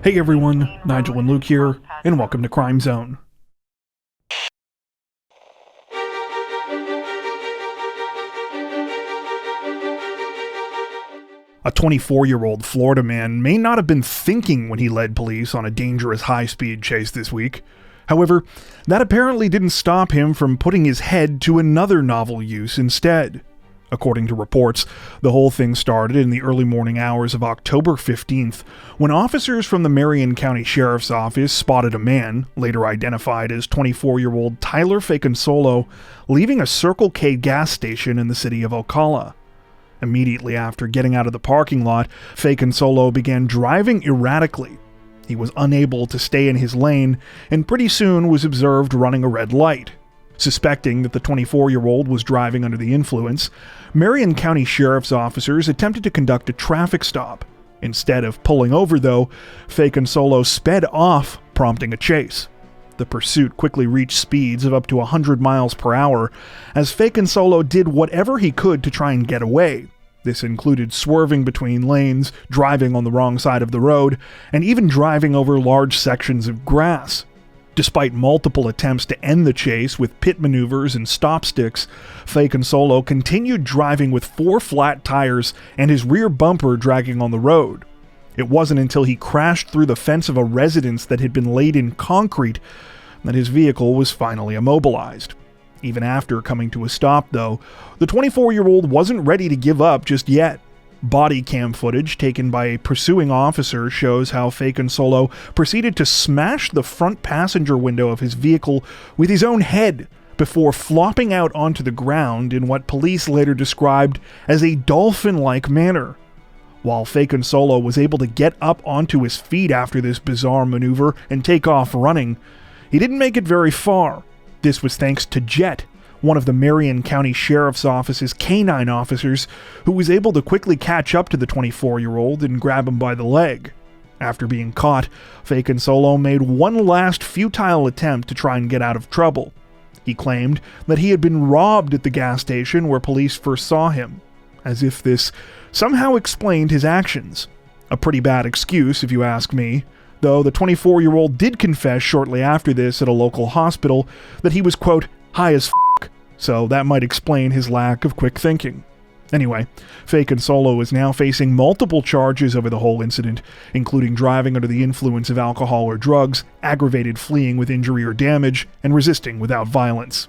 Hey everyone, Nigel and Luke here, and welcome to Crime Zone. A 24-year-old Florida man may not have been thinking when he led police on a dangerous high-speed chase this week. However, that apparently didn't stop him from putting his head to another novel use instead. According to reports, the whole thing started in the early morning hours of October 15th, when officers from the Marion County Sheriff's Office spotted a man, later identified as 24-year-old Tyler Faconsolo, leaving a Circle K gas station in the city of Ocala. Immediately after getting out of the parking lot, Faconsolo began driving erratically. He was unable to stay in his lane, and pretty soon was observed running a red light. Suspecting that the 24-year-old was driving under the influence, Marion County Sheriff's officers attempted to conduct a traffic stop. Instead of pulling over, though, Faconsolo sped off, prompting a chase. The pursuit quickly reached speeds of up to 100 miles per hour, as Faconsolo did whatever he could to try and get away. This included swerving between lanes, driving on the wrong side of the road, and even driving over large sections of grass. Despite multiple attempts to end the chase with pit maneuvers and stop sticks, Faconsolo continued driving with 4 flat tires and his rear bumper dragging on the road. It wasn't until he crashed through the fence of a residence that had been laid in concrete that his vehicle was finally immobilized. Even after coming to a stop, though, the 24-year-old wasn't ready to give up just yet. Body cam footage taken by a pursuing officer shows how Faconsolo proceeded to smash the front passenger window of his vehicle with his own head before flopping out onto the ground in what police later described as a dolphin-like manner. While Faconsolo was able to get up onto his feet after this bizarre maneuver and take off running, he didn't make it very far. This was thanks to Jet, one of the Marion County Sheriff's Office's canine officers, who was able to quickly catch up to the 24-year-old and grab him by the leg. After being caught, Faconsolo made one last futile attempt to try and get out of trouble. He claimed that he had been robbed at the gas station where police first saw him, as if this somehow explained his actions. A pretty bad excuse, if you ask me, though the 24-year-old did confess shortly after this at a local hospital that he was, quote, high as so that might explain his lack of quick thinking. Anyway, Faconsolo is now facing multiple charges over the whole incident, including driving under the influence of alcohol or drugs, aggravated fleeing with injury or damage, and resisting without violence.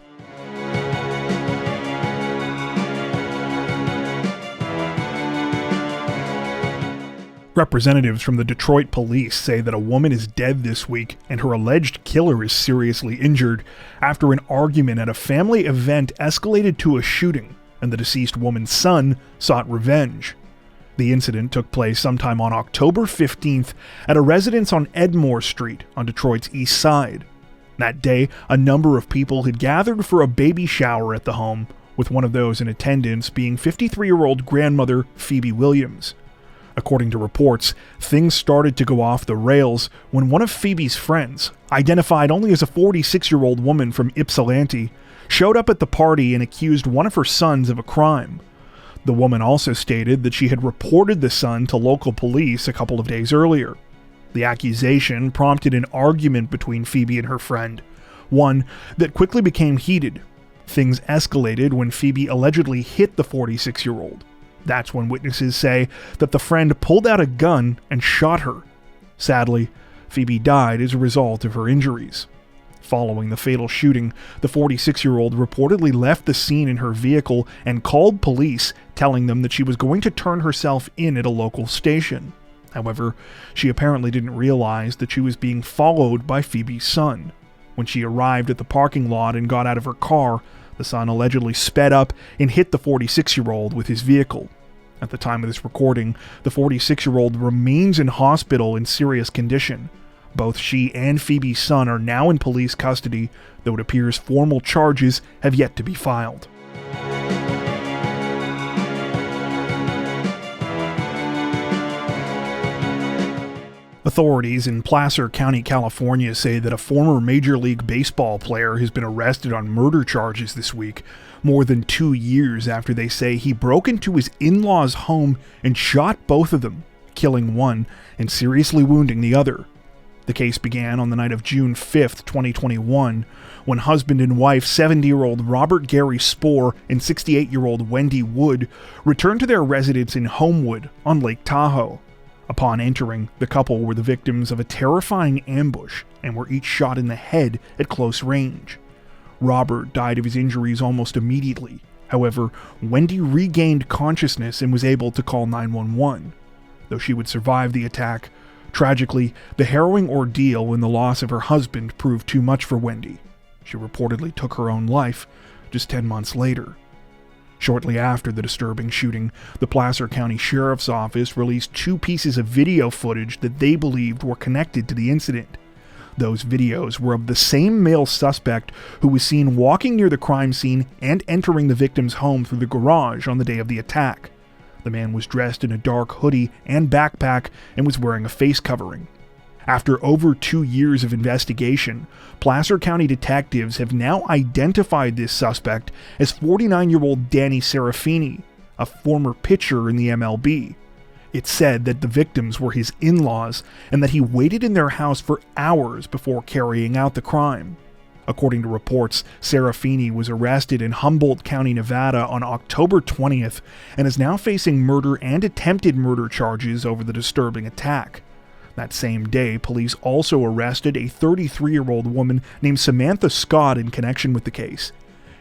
Representatives from the Detroit police say that a woman is dead this week and her alleged killer is seriously injured after an argument at a family event escalated to a shooting, and the deceased woman's son sought revenge. The incident took place sometime on October 15th at a residence on Edmore Street on Detroit's east side. That day, a number of people had gathered for a baby shower at the home, with one of those in attendance being 53-year-old grandmother Phoebe Williams. According to reports, things started to go off the rails when one of Phoebe's friends, identified only as a 46-year-old woman from Ypsilanti, showed up at the party and accused one of her sons of a crime. The woman also stated that she had reported the son to local police a couple of days earlier. The accusation prompted an argument between Phoebe and her friend, one that quickly became heated. Things escalated when Phoebe allegedly hit the 46-year-old. That's when witnesses say that the friend pulled out a gun and shot her. Sadly, Phoebe died as a result of her injuries. Following the fatal shooting, the 46-year-old reportedly left the scene in her vehicle and called police, telling them that she was going to turn herself in at a local station. However, she apparently didn't realize that she was being followed by Phoebe's son. When she arrived at the parking lot and got out of her car, the son allegedly sped up and hit the 46-year-old with his vehicle. At the time of this recording, the 46-year-old remains in hospital in serious condition. Both she and Phoebe's son are now in police custody, though it appears formal charges have yet to be filed. Authorities in Placer County, California say that a former Major League Baseball player has been arrested on murder charges this week, more than 2 years after they say he broke into his in-laws' home and shot both of them, killing one and seriously wounding the other. The case began on the night of June 5, 2021, when husband and wife 70-year-old Robert Gary Spohr and 68-year-old Wendy Wood returned to their residence in Homewood on Lake Tahoe. Upon entering, the couple were the victims of a terrifying ambush and were each shot in the head at close range. Robert died of his injuries almost immediately. However, Wendy regained consciousness and was able to call 911. Though she would survive the attack, tragically, the harrowing ordeal and the loss of her husband proved too much for Wendy. She reportedly took her own life just 10 months later. Shortly after the disturbing shooting, the Placer County Sheriff's Office released 2 pieces of video footage that they believed were connected to the incident. Those videos were of the same male suspect who was seen walking near the crime scene and entering the victim's home through the garage on the day of the attack. The man was dressed in a dark hoodie and backpack and was wearing a face covering. After over 2 years of investigation, Placer County detectives have now identified this suspect as 49-year-old Danny Serafini, a former pitcher in the MLB. It's said that the victims were his in-laws and that he waited in their house for hours before carrying out the crime. According to reports, Serafini was arrested in Humboldt County, Nevada on October 20th and is now facing murder and attempted murder charges over the disturbing attack. That same day, police also arrested a 33-year-old woman named Samantha Scott in connection with the case.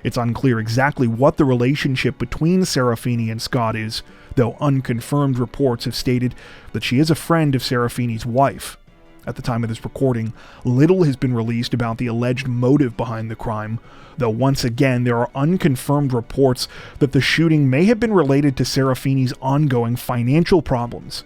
It's unclear exactly what the relationship between Serafini and Scott is, though unconfirmed reports have stated that she is a friend of Serafini's wife. At the time of this recording, little has been released about the alleged motive behind the crime, though once again there are unconfirmed reports that the shooting may have been related to Serafini's ongoing financial problems.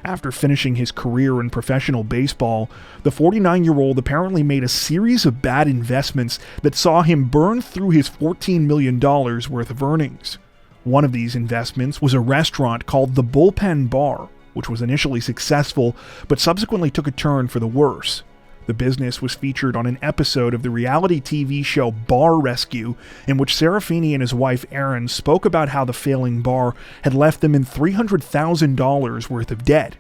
After finishing his career in professional baseball, the 49-year-old apparently made a series of bad investments that saw him burn through his $14 million worth of earnings. One of these investments was a restaurant called the Bullpen Bar, which was initially successful, but subsequently took a turn for the worse. The business was featured on an episode of the reality TV show Bar Rescue, in which Serafini and his wife Erin spoke about how the failing bar had left them in $300,000 worth of debt.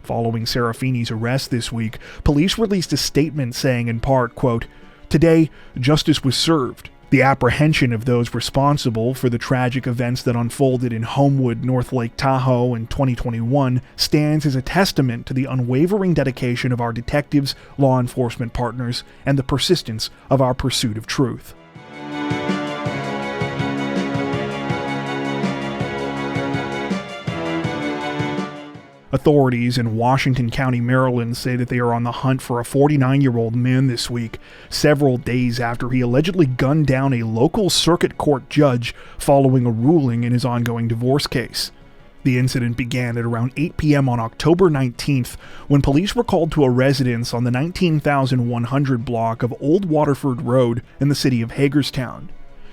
Following Serafini's arrest this week, police released a statement saying in part, quote, "Today, justice was served. The apprehension of those responsible for the tragic events that unfolded in Homewood, North Lake Tahoe in 2021 stands as a testament to the unwavering dedication of our detectives, law enforcement partners, and the persistence of our pursuit of truth." Authorities in Washington County, Maryland say that they are on the hunt for a 49-year-old man this week, several days after he allegedly gunned down a local circuit court judge following a ruling in his ongoing divorce case. The incident began at around 8 p.m. on October 19th when police were called to a residence on the 19,100 block of Old Waterford Road in the city of Hagerstown.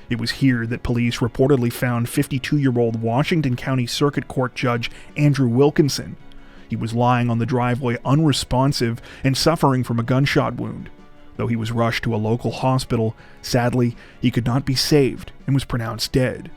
It was here that police reportedly found 52-year-old Washington County Circuit Court Judge Andrew Wilkinson. He was lying on the driveway unresponsive and suffering from a gunshot wound. Though he was rushed to a local hospital, sadly, he could not be saved and was pronounced dead.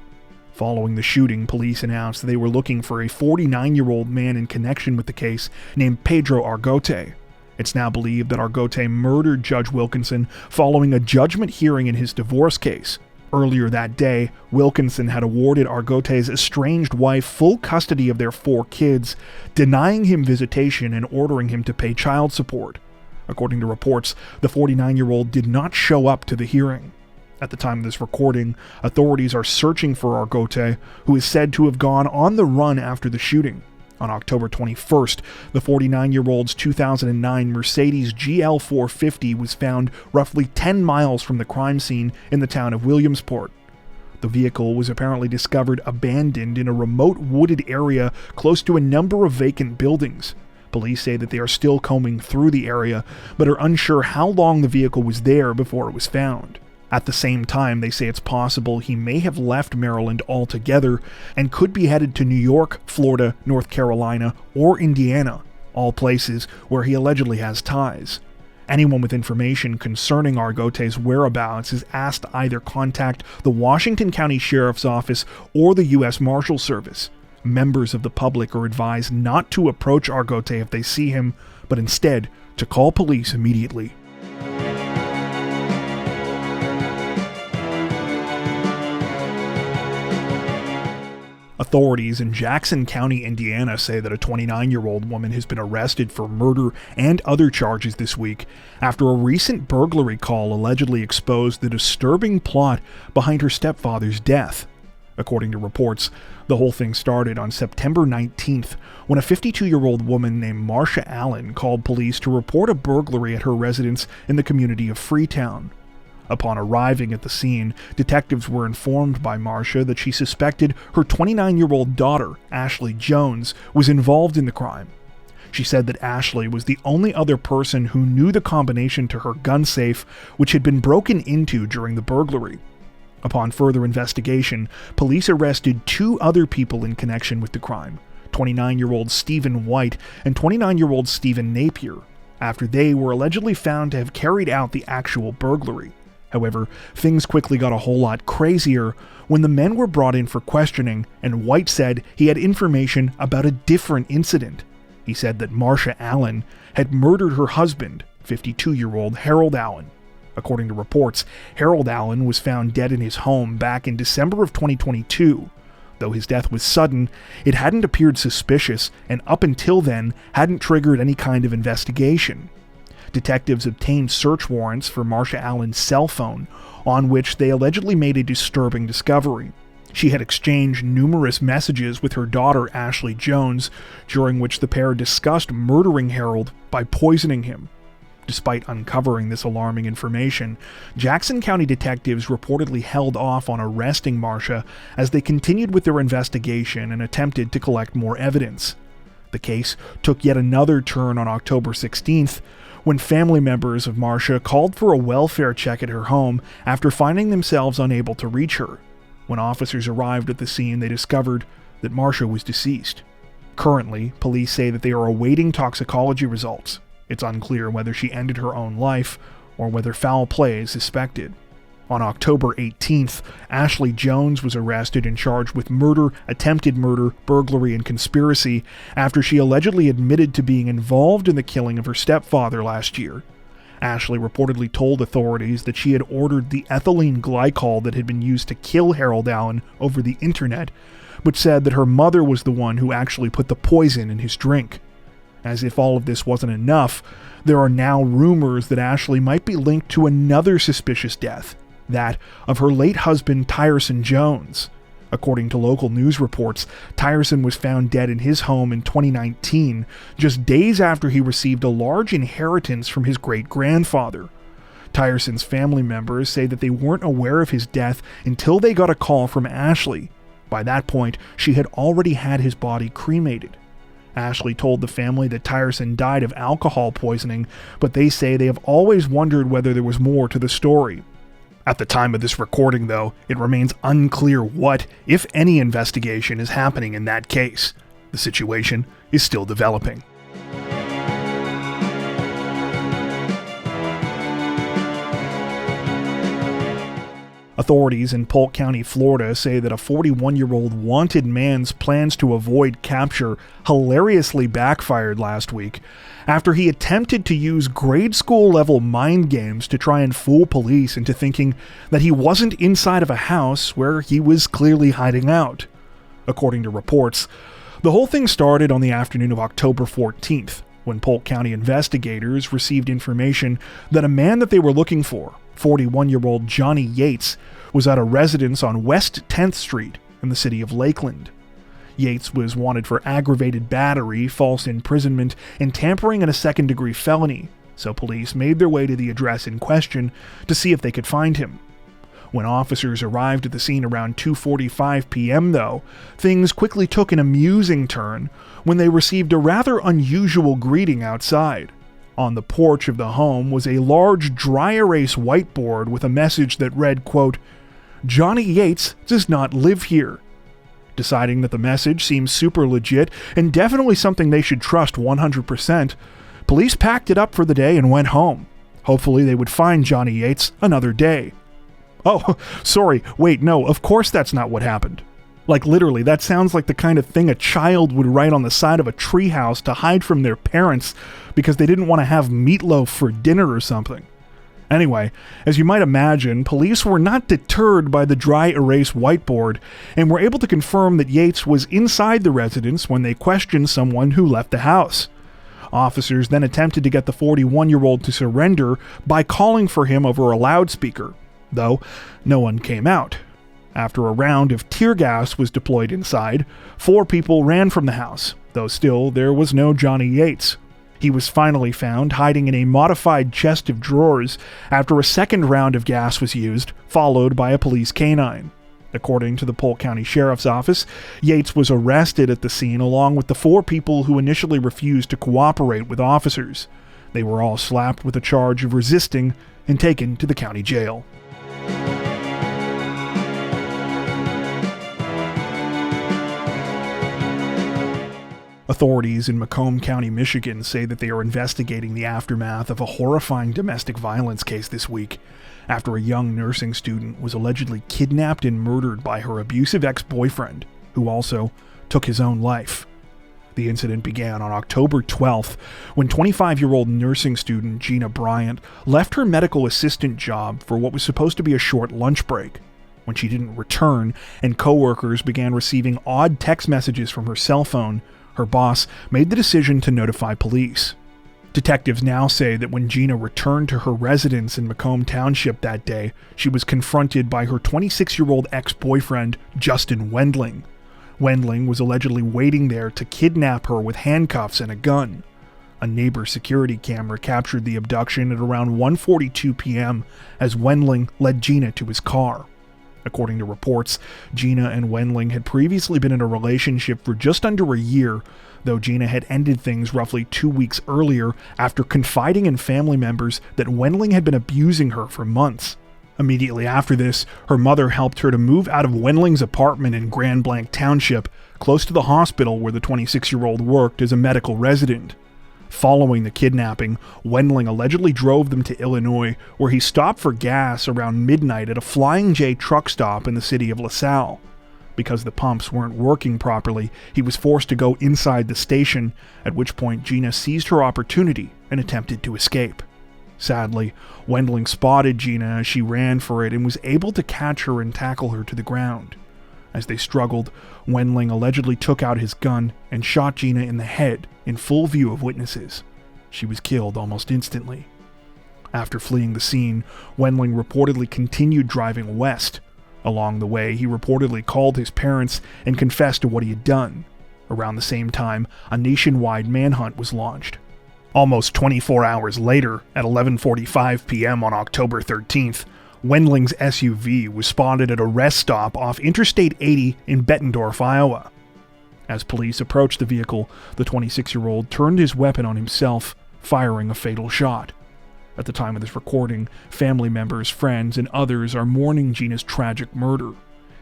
Following the shooting, police announced that they were looking for a 49-year-old man in connection with the case named Pedro Argote. It's now believed that Argote murdered Judge Wilkinson following a judgment hearing in his divorce case. Earlier that day, Wilkinson had awarded Argote's estranged wife full custody of their 4 kids, denying him visitation and ordering him to pay child support. According to reports, the 49-year-old did not show up to the hearing. At the time of this recording, authorities are searching for Argote, who is said to have gone on the run after the shooting. On October 21st, the 49-year-old's 2009 Mercedes GL 450 was found roughly 10 miles from the crime scene in the town of Williamsport. The vehicle was apparently discovered abandoned in a remote wooded area close to a number of vacant buildings. Police say that they are still combing through the area, but are unsure how long the vehicle was there before it was found. At the same time, they say it's possible he may have left Maryland altogether and could be headed to New York, Florida, North Carolina, or Indiana, all places where he allegedly has ties. Anyone with information concerning Argote's whereabouts is asked to either contact the Washington County Sheriff's Office or the U.S. Marshal Service. Members of the public are advised not to approach Argote if they see him, but instead to call police immediately. Authorities in Jackson County, Indiana say that a 29-year-old woman has been arrested for murder and other charges this week after a recent burglary call allegedly exposed the disturbing plot behind her stepfather's death. According to reports, the whole thing started on September 19th when a 52-year-old woman named Marcia Allen called police to report a burglary at her residence in the community of Freetown. Upon arriving at the scene, detectives were informed by Marcia that she suspected her 29-year-old daughter, Ashley Jones, was involved in the crime. She said that Ashley was the only other person who knew the combination to her gun safe, which had been broken into during the burglary. Upon further investigation, police arrested 2 other people in connection with the crime, 29-year-old Stephen White and 29-year-old Stephen Napier, after they were allegedly found to have carried out the actual burglary. However, things quickly got a whole lot crazier when the men were brought in for questioning, and White said he had information about a different incident. He said that Marcia Allen had murdered her husband, 52-year-old Harold Allen. According to reports, Harold Allen was found dead in his home back in December of 2022. Though his death was sudden, it hadn't appeared suspicious, and up until then hadn't triggered any kind of investigation. Detectives obtained search warrants for Marcia Allen's cell phone, on which they allegedly made a disturbing discovery. She had exchanged numerous messages with her daughter Ashley Jones, during which the pair discussed murdering Harold by poisoning him. Despite uncovering this alarming information, Jackson County detectives reportedly held off on arresting Marcia as they continued with their investigation and attempted to collect more evidence. The case took yet another turn on October 16th, when family members of Marcia called for a welfare check at her home after finding themselves unable to reach her. When officers arrived at the scene, they discovered that Marcia was deceased. Currently, police say that they are awaiting toxicology results. It's unclear whether she ended her own life or whether foul play is suspected. On October 18th, Ashley Jones was arrested and charged with murder, attempted murder, burglary, and conspiracy after she allegedly admitted to being involved in the killing of her stepfather last year. Ashley reportedly told authorities that she had ordered the ethylene glycol that had been used to kill Harold Allen over the internet, but said that her mother was the one who actually put the poison in his drink. As if all of this wasn't enough, there are now rumors that Ashley might be linked to another suspicious death, that of her late husband Tyrson Jones. According to local news reports, Tyrson was found dead in his home in 2019, just days after he received a large inheritance from his great-grandfather. Tyrson's family members say that they weren't aware of his death until they got a call from Ashley. By that point, she had already had his body cremated. Ashley told the family that Tyrson died of alcohol poisoning, but they say they have always wondered whether there was more to the story. At the time of this recording, though, it remains unclear what, if any, investigation is happening in that case. The situation is still developing. Authorities in Polk County, Florida say that a 41-year-old wanted man's plans to avoid capture hilariously backfired last week after he attempted to use grade school level mind games to try and fool police into thinking that he wasn't inside of a house where he was clearly hiding out. According to reports, the whole thing started on the afternoon of October 14th, when Polk County investigators received information that a man that they were looking for, 41-year-old Johnny Yates, was at a residence on West 10th Street in the city of Lakeland. Yates was wanted for aggravated battery, false imprisonment, and tampering in a second-degree felony, so police made their way to the address in question to see if they could find him. When officers arrived at the scene around 2:45 p.m., though, things quickly took an amusing turn when they received a rather unusual greeting outside. On the porch of the home was a large dry erase whiteboard with a message that read, quote, "Johnny Yates does not live here." Deciding that the message seemed super legit and definitely something they should trust 100%, police packed it up for the day and went home. Hopefully they would find Johnny Yates another day. Oh, sorry, wait, no, of course that's not what happened. Like literally, that sounds like the kind of thing a child would write on the side of a treehouse to hide from their parents because they didn't want to have meatloaf for dinner or something. Anyway, as you might imagine, police were not deterred by the dry erase whiteboard and were able to confirm that Yates was inside the residence when they questioned someone who left the house. Officers then attempted to get the 41-year-old to surrender by calling for him over a loudspeaker, though no one came out. After a round of tear gas was deployed inside, 4 people ran from the house, though still there was no Johnny Yates. He was finally found hiding in a modified chest of drawers after a second round of gas was used, followed by a police canine. According to the Polk County Sheriff's Office, Yates was arrested at the scene along with the 4 people who initially refused to cooperate with officers. They were all slapped with a charge of resisting and taken to the county jail. Authorities in Macomb County, Michigan say that they are investigating the aftermath of a horrifying domestic violence case this week after a young nursing student was allegedly kidnapped and murdered by her abusive ex-boyfriend, who also took his own life. The incident began on October 12th when 25-year-old nursing student Gina Bryant left her medical assistant job for what was supposed to be a short lunch break. When she didn't return and coworkers began receiving odd text messages from her cell phone, her boss made the decision to notify police. Detectives now say that when Gina returned to her residence in Macomb Township that day, she was confronted by her 26-year-old ex-boyfriend, Justin Wendling. Wendling was allegedly waiting there to kidnap her with handcuffs and a gun. A neighbor's security camera captured the abduction at around 1:42 p.m. as Wendling led Gina to his car. According to reports, Gina and Wendling had previously been in a relationship for just under a year, though Gina had ended things roughly 2 weeks earlier after confiding in family members that Wendling had been abusing her for months. Immediately after this, her mother helped her to move out of Wendling's apartment in Grand Blanc Township, close to the hospital where the 26-year-old worked as a medical resident. Following the kidnapping, Wendling allegedly drove them to Illinois, where he stopped for gas around midnight at a Flying J truck stop in the city of LaSalle. Because the pumps weren't working properly, he was forced to go inside the station, at which point Gina seized her opportunity and attempted to escape. Sadly, Wendling spotted Gina as she ran for it and was able to catch her and tackle her to the ground. As they struggled, Wendling allegedly took out his gun and shot Gina in the head in full view of witnesses. She was killed almost instantly. After fleeing the scene, Wendling reportedly continued driving west. Along the way, he reportedly called his parents and confessed to what he had done. Around the same time, a nationwide manhunt was launched. Almost 24 hours later, at 11:45 p.m. on October 13th, Wendling's SUV was spotted at a rest stop off Interstate 80 in Bettendorf, Iowa. As police approached the vehicle, the 26-year-old turned his weapon on himself, firing a fatal shot. At the time of this recording, family members, friends, and others are mourning Gina's tragic murder.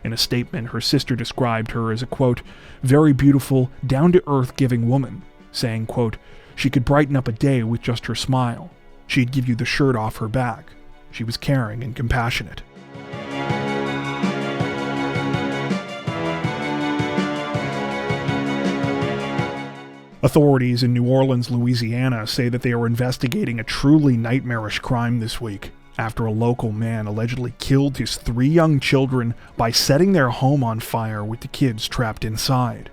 In a statement, her sister described her as a, quote, very beautiful, down-to-earth giving woman, saying, quote, she could brighten up a day with just her smile. She'd give you the shirt off her back. She was caring and compassionate. Authorities in New Orleans, Louisiana say that they are investigating a truly nightmarish crime this week after a local man allegedly killed his 3 young children by setting their home on fire with the kids trapped inside.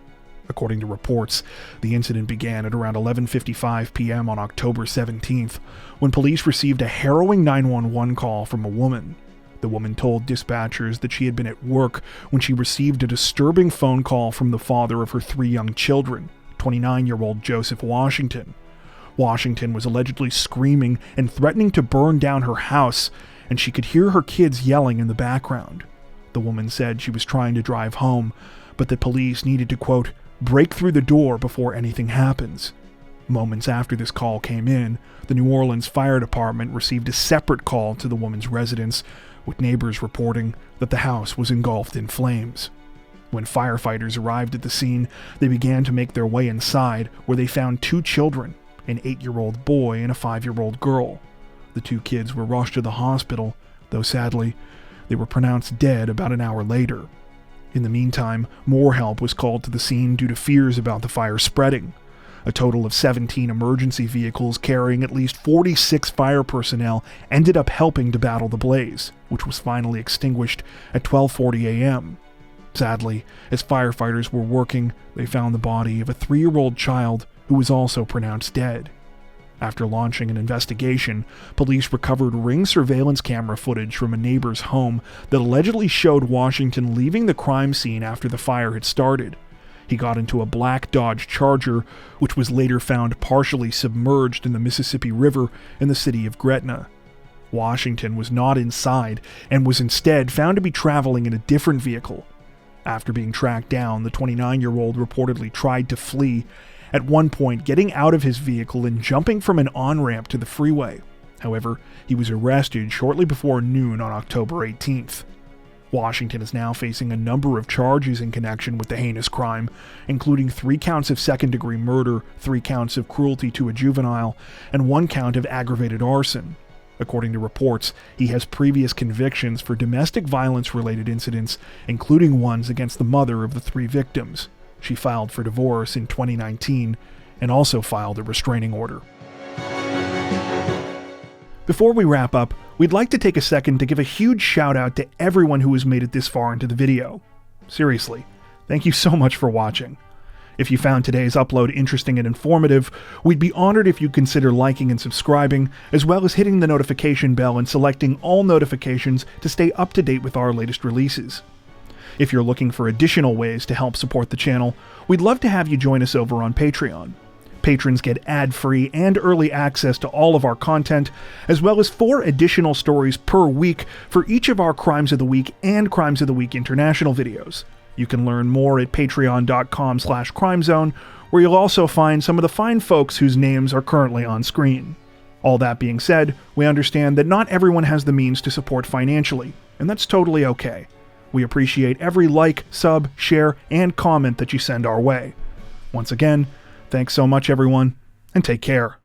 According to reports, the incident began at around 11:55 p.m. on October 17th, when police received a harrowing 911 call from a woman. The woman told dispatchers that she had been at work when she received a disturbing phone call from the father of her 3 young children, 29-year-old Joseph Washington. Washington was allegedly screaming and threatening to burn down her house, and she could hear her kids yelling in the background. The woman said she was trying to drive home, but that police needed to, quote, break through the door before anything happens. Moments after this call came in, the New Orleans Fire Department received a separate call to the woman's residence, with neighbors reporting that the house was engulfed in flames. When firefighters arrived at the scene, they began to make their way inside, where they found 2 children, an 8-year-old boy and a 5-year-old girl. The 2 kids were rushed to the hospital, though sadly, they were pronounced dead about an hour later. In the meantime, more help was called to the scene due to fears about the fire spreading. A total of 17 emergency vehicles carrying at least 46 fire personnel ended up helping to battle the blaze, which was finally extinguished at 12:40 a.m. Sadly, as firefighters were working, they found the body of a 3-year-old child who was also pronounced dead. After launching an investigation, police recovered Ring surveillance camera footage from a neighbor's home that allegedly showed Washington leaving the crime scene after the fire had started. He got into a black Dodge Charger, which was later found partially submerged in the Mississippi River in the city of Gretna. Washington was not inside and was instead found to be traveling in a different vehicle. After being tracked down, the 29-year-old reportedly tried to flee, at one point getting out of his vehicle and jumping from an on-ramp to the freeway. However, he was arrested shortly before noon on October 18th. Washington is now facing a number of charges in connection with the heinous crime, including 3 counts of second-degree murder, 3 counts of cruelty to a juvenile, and 1 count of aggravated arson. According to reports, he has previous convictions for domestic violence-related incidents, including ones against the mother of the 3 victims. She filed for divorce in 2019 and also filed a restraining order. Before we wrap up, we'd like to take a second to give a huge shout out to everyone who has made it this far into the video. Seriously, thank you so much for watching. If you found today's upload interesting and informative, we'd be honored if you consider liking and subscribing, as well as hitting the notification bell and selecting all notifications to stay up to date with our latest releases. If you're looking for additional ways to help support the channel, we'd love to have you join us over on Patreon. Patrons get ad-free and early access to all of our content, as well as 4 additional stories per week for each of our Crimes of the Week and Crimes of the Week International videos. You can learn more at patreon.com/crimezone, where you'll also find some of the fine folks whose names are currently on screen. All that being said, we understand that not everyone has the means to support financially, and that's totally okay. We appreciate every like, sub, share, and comment that you send our way. Once again, thanks so much, everyone, and take care.